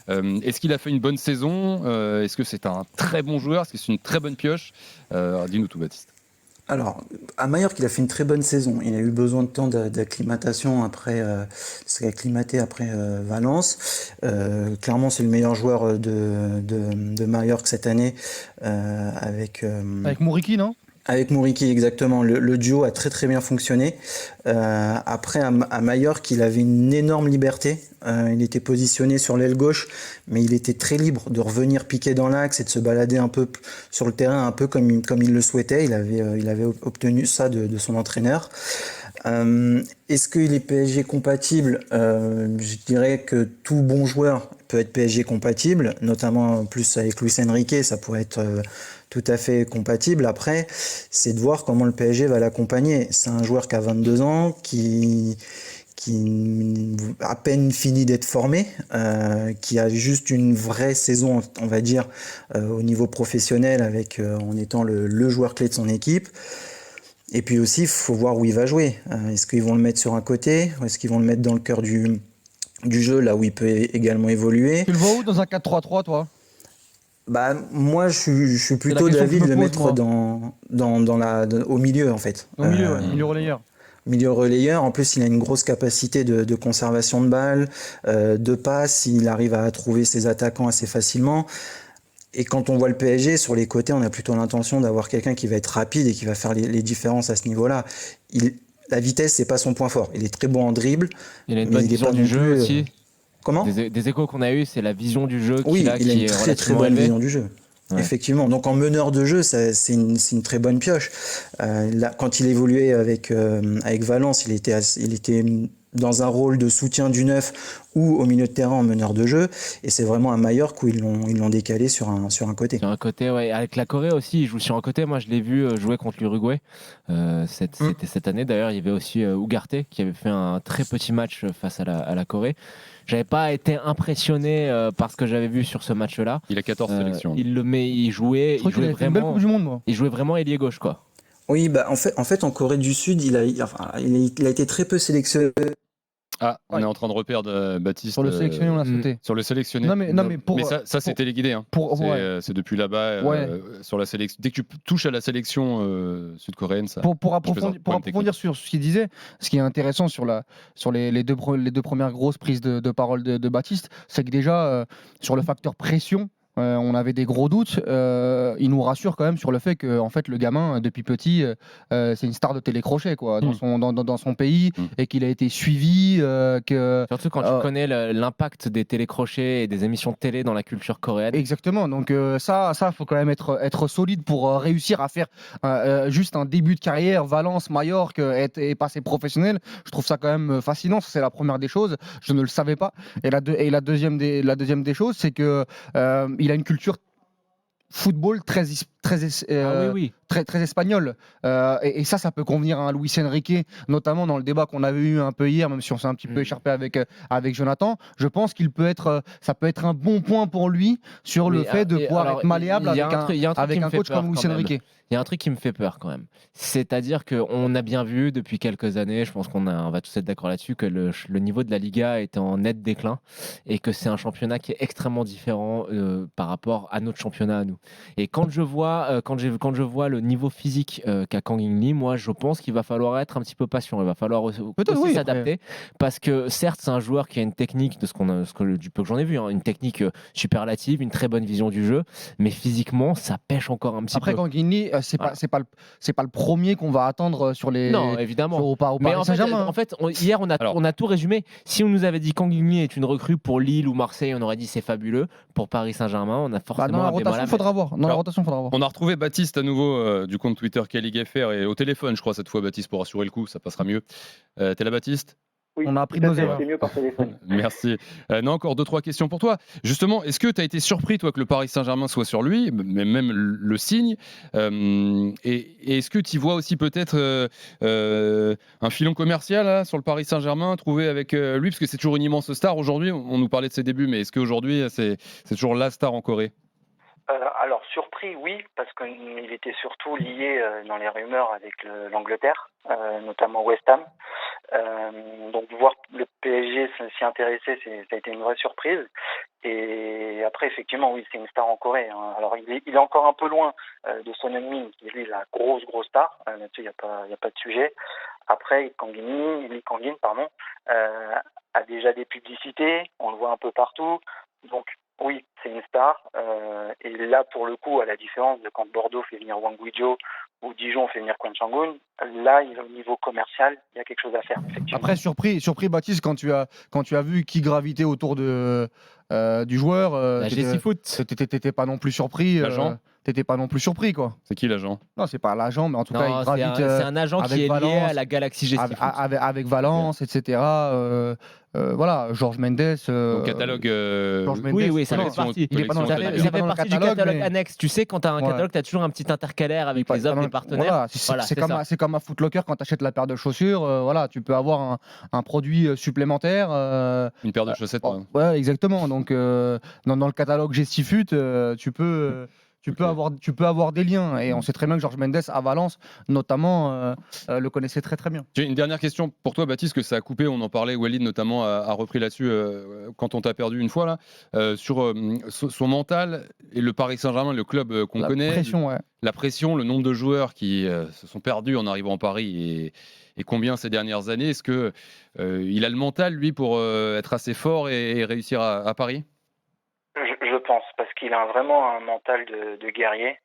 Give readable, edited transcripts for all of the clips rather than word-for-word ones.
Est-ce qu'il a fait une bonne saison? Est-ce que c'est un très bon joueur? Est-ce que c'est une très bonne pioche? Dis-nous tout, Baptiste. Alors, à Majorque, il a fait une très bonne saison. Il a eu besoin de temps d'acclimatation après, s'est acclimaté après Valence. Clairement, c'est le meilleur joueur de Majorque cette année, avec Avec Mouriki, non? avec Mouriki, exactement. Le duo a très très bien fonctionné. Après, à Majorque, il avait une énorme liberté. Il était positionné sur l'aile gauche, mais il était très libre de revenir piquer dans l'axe et de se balader un peu sur le terrain, un peu comme il le souhaitait. Il avait obtenu ça de son entraîneur. Est-ce qu'il est PSG compatible? Je dirais que tout bon joueur peut être PSG compatible, notamment en plus avec Luis Enrique, ça pourrait être tout à fait compatible. Après, c'est de voir comment le PSG va l'accompagner. C'est un joueur qui a 22 ans, qui à peine fini d'être formé, qui a juste une vraie saison, on va dire, au niveau professionnel, avec en étant le joueur clé de son équipe. Et puis aussi, il faut voir où il va jouer. Est-ce qu'ils vont le mettre sur un côté? Ou est-ce qu'ils vont le mettre dans le cœur du jeu, là où il peut également évoluer? Tu le vois où dans un 4-3-3, toi? Bah, moi, je suis C'est la plutôt question que d'avis je de me le pose, mettre moi. au milieu, en fait. Au milieu, ouais. Milieu relayeur. Milieu relayeur. En plus, il a une grosse capacité de conservation de balles, de passe. Il arrive à trouver ses attaquants assez facilement. Et quand on voit le PSG, sur les côtés, on a plutôt l'intention d'avoir quelqu'un qui va être rapide et qui va faire les différences à ce niveau-là. La vitesse, c'est pas son point fort. Il est très bon en dribble, Il a une mais bonne il est vision pas du non jeu plus. aussi. Comment? Des échos qu'on a eus, c'est la vision du jeu qu'il Oui, a il a une qui est très très relativement bonne élevée. vision du jeu. Ouais. Effectivement. Donc en meneur de jeu, c'est une très bonne pioche. Là, quand il évoluait avec Valence, il était dans un rôle de soutien du neuf ou au milieu de terrain en meneur de jeu. Et c'est vraiment à Majorque où ils l'ont décalé sur un côté. Sur un côté, ouais. Avec la Corée aussi, il joue sur un côté. Moi, je l'ai vu jouer contre l'Uruguay. C'était cette année. D'ailleurs, il y avait aussi Ugarte qui avait fait un très petit match face à la Corée. J'avais pas été impressionné par ce que j'avais vu sur ce match-là. Il a 14 sélections. Il jouait, Je crois qu'il avait fait une belle Coupe du Monde, moi. il jouait vraiment ailier gauche, quoi. Oui, bah en fait, en Corée du Sud, il a été très peu sélectionné. Ah, on Ouais. est en train de reperdre Baptiste. Sur le sélectionné, on l'a sauté. Sur le sélectionné. Non, mais Mais ça c'est téléguidé. Hein. ouais. C'est depuis là-bas, Ouais. sur la sélection. Dès que tu touches à la sélection sud-coréenne, ça. Pour approfondir sur ce qu'il disait, ce qui est intéressant sur les deux premières grosses prises de parole de Baptiste, c'est que déjà, sur le facteur pression, on avait des gros doutes. Il nous rassure quand même sur le fait que en fait, le gamin, depuis petit, c'est une star de télécrochet quoi, dans son pays, et qu'il a été suivi. Surtout quand tu connais l'impact des télécrochets et des émissions de télé dans la culture coréenne. Exactement. Donc ça, faut quand même être solide pour réussir à faire juste un début de carrière, Valence, Majorque, et passer professionnel. Je trouve ça quand même fascinant. Ça, c'est la première des choses. Je ne le savais pas. Et la deuxième des choses, c'est que il a une culture football très Oui. très espagnol, et ça peut convenir à un Luis Enrique, notamment dans le débat qu'on avait eu un peu hier, même si on s'est un petit peu écharpé avec Jonathan. Je pense ça peut être un bon point pour lui sur le fait de pouvoir être malléable avec un coach comme Luis Enrique. Il y a un truc qui me fait peur quand même. C'est-à-dire qu'on a bien vu depuis quelques années, je pense qu'on va tous être d'accord là-dessus, que le niveau de la Liga est en net déclin et que c'est un championnat qui est extrêmement différent par rapport à notre championnat à nous. Et quand je vois le niveau physique qu'a Kang In-lee, moi je pense qu'il va falloir être un petit peu patient. Il va falloir aussi s'adapter, parce que certes c'est un joueur qui a une technique, du peu que j'en ai vu, hein, une technique superlative, une très bonne vision du jeu, mais physiquement ça pêche encore un petit peu. Après, Kang In-lee, c'est pas le premier qu'on va attendre sur les. Non, évidemment. Au Paris Saint-Germain. En fait, hier on a tout résumé. Si on nous avait dit Kang In-lee est une recrue pour Lille ou Marseille, on aurait dit c'est fabuleux. Pour Paris Saint-Germain, on a forcément dans la rotation, faudra voir. On a retrouvé Baptiste à nouveau du compte Twitter KLigFR et au téléphone, je crois, cette fois, Baptiste, pour assurer le coup, ça passera mieux. T'es là, Baptiste? Oui, on a appris de nos erreurs. C'est mieux par téléphone. Merci. Non, encore 2-3 questions pour toi. Justement, est-ce que tu as été surpris, toi, que le Paris Saint-Germain soit sur lui, mais même le signe, et est-ce que tu vois aussi peut-être un filon commercial là, sur le Paris Saint-Germain trouvé avec lui, parce que c'est toujours une immense star aujourd'hui. On nous parlait de ses débuts, mais est-ce qu'aujourd'hui c'est toujours la star en Corée? Alors surpris, oui, parce qu'il était surtout lié dans les rumeurs avec l'Angleterre, notamment West Ham. Donc voir le PSG s'y intéresser, ça a été une vraie surprise. Et après, effectivement, oui, c'est une star en Corée. Hein. Alors, il est encore un peu loin de Son Heung-min, qui est lui la grosse star. Là-dessus, il n'y a pas de sujet. Après, Lee Kang-in, a déjà des publicités. On le voit un peu partout. Donc, oui, c'est une star. Et là, pour le coup, à la différence de quand Bordeaux fait venir Wang Guizhou ou Dijon fait venir Kwon Chang-un, là, au niveau commercial, il y a quelque chose à faire. Après, surpris, Baptiste, quand tu as vu qui gravitait autour du joueur, La GC Foot. t'étais pas non plus surpris. L'agent T'étais pas non plus surpris, quoi. C'est qui l'agent? Non, c'est pas l'agent, mais en tout cas, il Non, gravite. c'est un agent qui est lié à la Galaxy GC Foot. Avec Valence, etc. Voilà, Georges Mendes. Au catalogue. Georges Mendes, Oui, ça fait collection- partie. Il est pas dans le Ça catalogue. fait Il est pas dans le partie du catalogue, catalogue mais- annexe. Tu sais, quand tu as un Ouais. catalogue, tu as toujours un petit intercalaire avec les offres des partenaires. Voilà, Voilà, c'est c'est comme, ça. c'est comme à Footlocker quand tu achètes la paire de chaussures. Voilà, tu peux avoir un produit supplémentaire. Une paire de chaussettes, par exemple. Ouais, exactement. Donc, dans le catalogue Gestifut, tu peux. Tu peux avoir des liens. Et on sait très bien que Georges Mendes, à Valence, notamment, le connaissait très très bien. J'ai une dernière question pour toi, Baptiste, que ça a coupé. On en parlait, Walid notamment a repris là-dessus quand on t'a perdu une fois, là, sur son mental et le Paris Saint-Germain, le club qu'on connaît. Pression, ouais. La pression, le nombre de joueurs qui se sont perdus en arrivant à Paris et combien ces dernières années. Est-ce qu'il a le mental, lui, pour être assez fort et réussir à Paris? Je pense, parce qu'il a vraiment un mental de guerrier.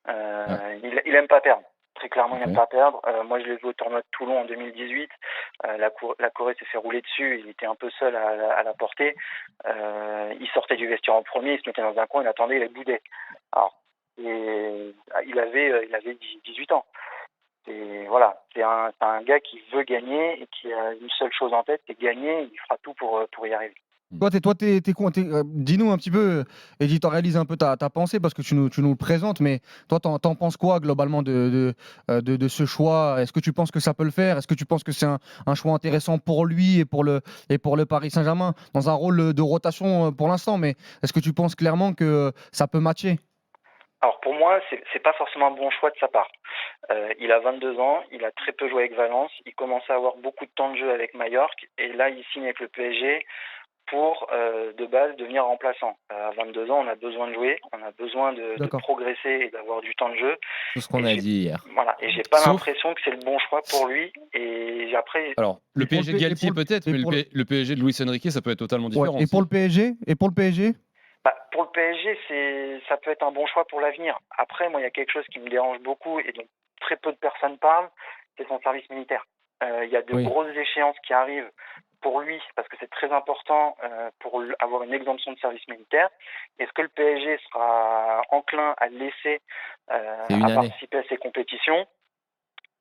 Il aime pas perdre. Très clairement, il n'aime pas perdre. Moi, je l'ai vu au tournoi de Toulon en 2018. La Corée s'est fait rouler dessus. Il était un peu seul à la porter. Il sortait du vestiaire en premier, il se mettait dans un coin, il attendait, il boudait. Alors, il avait 18 ans. Et voilà, c'est un gars qui veut gagner et qui a une seule chose en tête, c'est gagner. Il fera tout pour y arriver. Dis-nous un petit peu, éditorialise un peu ta pensée parce que tu nous le présentes, mais toi, t'en penses quoi globalement de ce choix? Est-ce que tu penses que ça peut le faire? Est-ce que tu penses que c'est un choix intéressant pour lui et pour le Paris Saint-Germain dans un rôle de rotation pour l'instant? Mais est-ce que tu penses clairement que ça peut matcher? Alors pour moi, c'est pas forcément un bon choix de sa part. Il a 22 ans, il a très peu joué avec Valence, il commence à avoir beaucoup de temps de jeu avec Majorque, et là il signe avec le PSG pour de base devenir remplaçant. À 22 ans, on a besoin de jouer, on a besoin de progresser et d'avoir du temps de jeu. Tout ce qu'on a dit hier. Voilà, et j'ai pas l'impression que c'est le bon choix pour lui. Et après. Alors, le PSG de Galtier peut-être, mais le PSG de Luis Enrique, ça peut être totalement différent. Ouais, et pour le PSG? Pour le PSG, ça peut être un bon choix pour l'avenir. Après, moi, il y a quelque chose qui me dérange beaucoup et dont très peu de personnes parlent, c'est son service militaire. Il y a de grosses échéances qui arrivent pour lui, parce que c'est très important pour avoir une exemption de service militaire. Est-ce que le PSG sera enclin à le laisser participer à ces compétitions?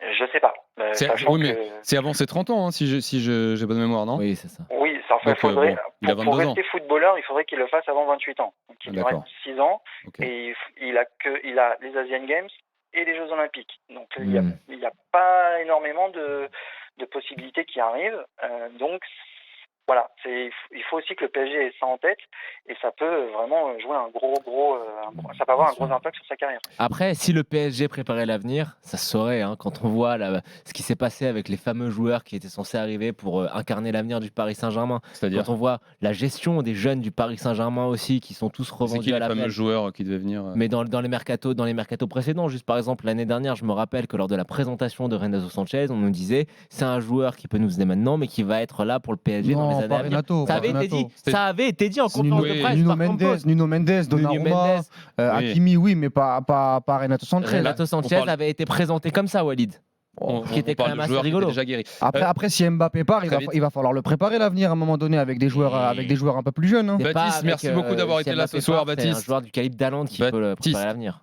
Je sais pas. C'est avant ses 30 ans, hein, si j'ai bonne mémoire, non? Oui, c'est ça. Oui, pour rester footballeur, il faudrait qu'il le fasse avant 28 ans. Donc il reste 6 ans, et il a les Asian Games et les Jeux Olympiques. Donc il n'y a pas énormément de possibilités qui arrivent. Donc voilà, il faut aussi que le PSG ait ça en tête, et ça peut vraiment jouer ça peut avoir un gros impact sur sa carrière. Après, si le PSG préparait l'avenir, ça se saurait, hein, quand on voit ce qui s'est passé avec les fameux joueurs qui étaient censés arriver pour incarner l'avenir du Paris Saint-Germain. C'est-à-dire quand on voit la gestion des jeunes du Paris Saint-Germain aussi, qui sont tous revendus à la fameux joueurs qui devaient venir. Mais dans les mercatos précédents, juste par exemple l'année dernière, je me rappelle que lors de la présentation de Renato Sanchez, on nous disait c'est un joueur qui peut nous aider maintenant, mais qui va être là pour le PSG dans les années à venir. Ça avait été dit en conférence de presse. Nuno Mendes, Donnarumma, Hakimi, oui, mais pas Renato Sanchez. Renato Sanchez avait été présenté comme ça, Walid. Qui était quand même assez rigolo. Déjà guéri. Après, si Mbappé part, il va falloir le préparer l'avenir à un moment donné avec des joueurs un peu plus jeunes. Hein. Baptiste, merci beaucoup d'avoir été là ce soir, Baptiste. C'est un joueur du calibre d'Haaland qui peut préparer l'avenir.